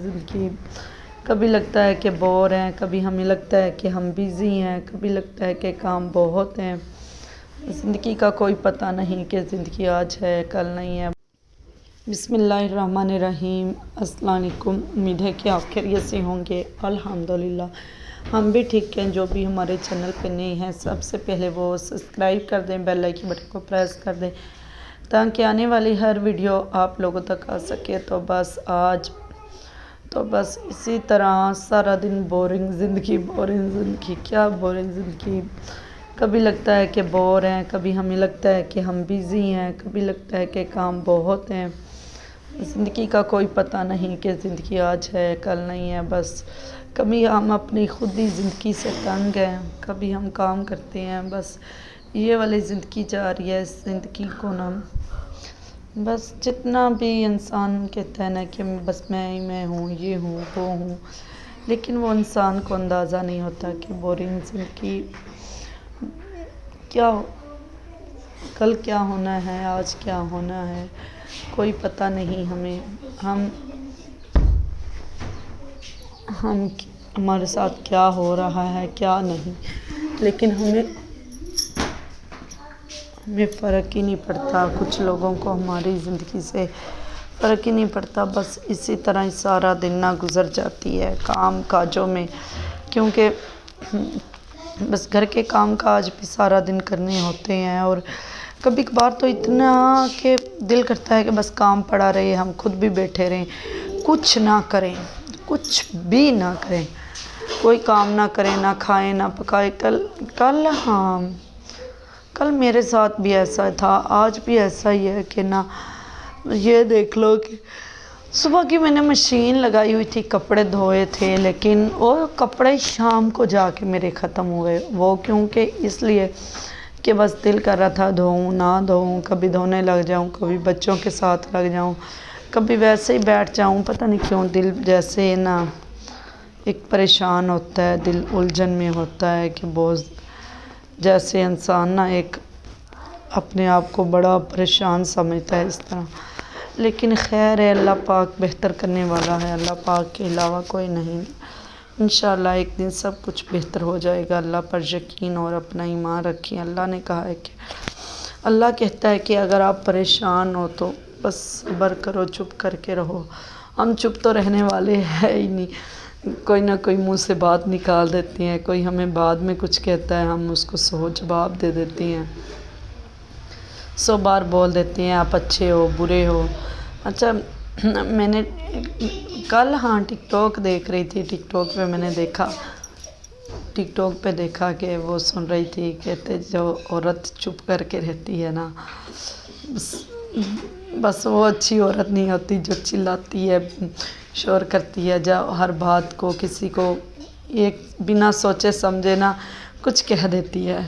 زندگی کبھی لگتا ہے کہ بور ہیں، کبھی ہمیں لگتا ہے کہ ہم بیزی ہیں، کبھی لگتا ہے کہ کام بہت ہیں۔ زندگی کا کوئی پتہ نہیں کہ زندگی آج ہے کل نہیں ہے۔ بسم اللہ الرحمن الرحیم۔ السلام علیکم، امید ہے کہ آپ خیریت سے ہوں گے۔ الحمدللہ ہم بھی ٹھیک ہیں۔ جو بھی ہمارے چینل پہ نئے ہیں سب سے پہلے وہ سبسکرائب کر دیں، بیل آئیکن بٹن کو پریس کر دیں تاکہ آنے والی ہر ویڈیو آپ لوگوں تک آ سکے۔ تو بس اسی طرح سارا دن بورنگ زندگی کیا بورنگ زندگی۔ کبھی لگتا ہے کہ بور ہیں، کبھی ہمیں لگتا ہے کہ ہم بیزی ہیں، کبھی لگتا ہے کہ کام بہت ہیں۔ زندگی کا کوئی پتہ نہیں کہ زندگی آج ہے کل نہیں ہے۔ بس کبھی ہم اپنی خود ہی زندگی سے تنگ ہیں، کبھی ہم کام کرتے ہیں، بس یہ والی زندگی جا رہی ہے۔ اس زندگی کو نا بس جتنا بھی انسان کہتا ہے نا کہ بس میں ہوں، یہ ہوں، وہ ہوں، لیکن وہ انسان کو اندازہ نہیں ہوتا کہ بورنگ زندگی کیا، کل کیا ہونا ہے، آج کیا ہونا ہے، کوئی پتہ نہیں ہمیں۔ ہمارے ساتھ کیا ہو رہا ہے کیا نہیں، لیکن ہمیں فرق ہی نہیں پڑتا۔ کچھ لوگوں کو ہماری زندگی سے فرق ہی نہیں پڑتا، بس اسی طرح ہی سارا دن نہ گزر جاتی ہے کام کاجوں میں، کیونکہ بس گھر کے کام کاج بھی سارا دن کرنے ہوتے ہیں۔ اور کبھی کبھار تو اتنا کہ دل کرتا ہے کہ بس کام پڑا رہے، ہم خود بھی بیٹھے رہیں، کچھ نہ کریں، کچھ بھی نہ کریں، کوئی کام نہ کریں، نہ کھائیں نہ پکائیں۔ کل میرے ساتھ بھی ایسا تھا، آج بھی ایسا ہی ہے کہ نہ یہ دیکھ لو کہ صبح کی میں نے مشین لگائی ہوئی تھی، کپڑے دھوئے تھے، لیکن وہ کپڑے شام کو جا کے میرے ختم ہوئے۔ وہ کیونکہ اس لیے کہ بس دل کر رہا تھا دھوؤں نہ دھوؤں، کبھی دھونے لگ جاؤں، کبھی بچوں کے ساتھ لگ جاؤں، کبھی ویسے ہی بیٹھ جاؤں، پتہ نہیں کیوں دل جیسے نا ایک پریشان ہوتا ہے، دل الجھن میں ہوتا ہے کہ بہت جیسے انسان نا ایک اپنے آپ کو بڑا پریشان سمجھتا ہے اس طرح۔ لیکن خیر ہے، اللہ پاک بہتر کرنے والا ہے، اللہ پاک کے علاوہ کوئی نہیں۔ انشاءاللہ ایک دن سب کچھ بہتر ہو جائے گا۔ اللہ پر یقین اور اپنا ایمان رکھیں۔ اللہ نے کہا ہے کہ اللہ کہتا ہے کہ اگر آپ پریشان ہو تو بس صبر کرو، چپ کر کے رہو۔ ہم چپ تو رہنے والے ہیں ہی نہیں، کوئی نہ کوئی منہ سے بات نکال دیتے ہیں، کوئی ہمیں بعد میں کچھ کہتا ہے، ہم اس کو 100 جواب دے دیتے ہیں، 100 بار بول دیتے ہیں آپ اچھے ہو برے ہو۔ اچھا میں نے کل ٹک ٹاک دیکھ رہی تھی، ٹک ٹاک پہ دیکھا کہ وہ سن رہی تھی، کہتے جو عورت چپ کر کے رہتی ہے نا بس وہ اچھی عورت نہیں ہوتی، جو چلاتی ہے، شور کرتی ہے، جو ہر بات کو کسی کو ایک بنا سوچے سمجھے نا کچھ کہہ دیتی ہے،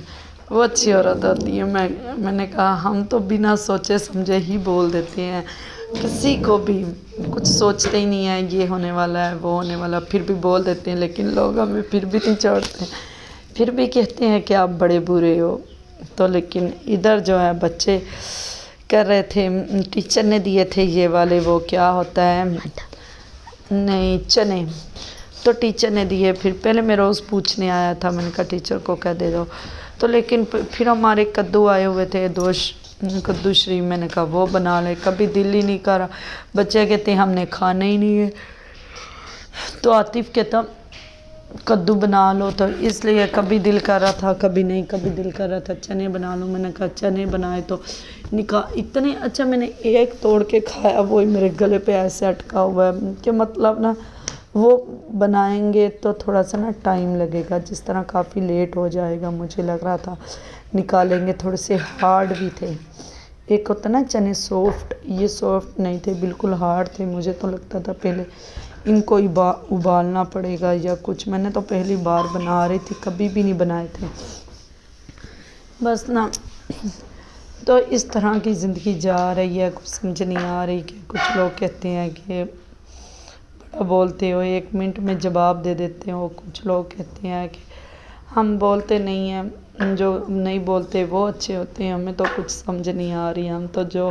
وہ اچھی عورت ہوتی ہے۔ میں نے کہا ہم تو بنا سوچے سمجھے ہی بول دیتے ہیں، کسی کو بھی کچھ سوچتے ہی نہیں ہیں یہ ہونے والا ہے وہ ہونے والا، پھر بھی بول دیتے ہیں، لیکن لوگ ہمیں پھر بھی نہیں چھوڑتے، پھر بھی کہتے ہیں کہ آپ بڑے برے ہو۔ تو لیکن ادھر جو ہے بچے کر رہے تھے، ٹیچر نے دیے تھے یہ والے، وہ کیا ہوتا ہے نہیں چنے، تو ٹیچر نے دیے، پھر پہلے میں روز پوچھنے آیا تھا، میں نے کہا ٹیچر کو کہہ دے دو، تو لیکن پھر ہمارے کدو آئے ہوئے تھے، کدو شریف، میں نے کہا وہ بنا لے، کبھی دل ہی نہیں کر رہا، بچے کہتے ہیں ہم نے کھانا ہی نہیں ہے، تو عاطف کہتا کدو بنا لو، تو اس لیے کبھی دل کر رہا تھا کبھی نہیں، کبھی دل کر رہا تھا چنے بنا لو، میں نے کہا چنے بنائے تو نکاح اتنے اچھا، میں نے ایک توڑ کے کھایا، وہی میرے گلے پہ ایسے اٹکا ہوا ہے کہ مطلب نا وہ بنائیں گے تو تھوڑا سا نا ٹائم لگے گا، جس طرح کافی لیٹ ہو جائے گا، مجھے لگ رہا تھا نکالیں گے، تھوڑے سے ہارڈ بھی تھے، ایک ہوتا نا چنے سافٹ، یہ سافٹ نہیں تھے، بالکل ہارڈ تھے، مجھے تو لگتا تھا پہلے ان کو ابالنا پڑے گا یا کچھ، میں نے تو پہلی بار بنا رہی تھی، کبھی بھی نہیں بنائے تھے، بس نا تو اس طرح کی زندگی جا رہی ہے، کچھ سمجھ نہیں آ رہی کہ کچھ لوگ کہتے ہیں کہ بڑا بولتے ہو، 1 منٹ میں جواب دے دیتے ہو، کچھ لوگ کہتے ہیں کہ ہم بولتے نہیں ہیں، جو نہیں بولتے وہ اچھے ہوتے ہیں، ہمیں تو کچھ سمجھ نہیں آ رہی، ہم تو جو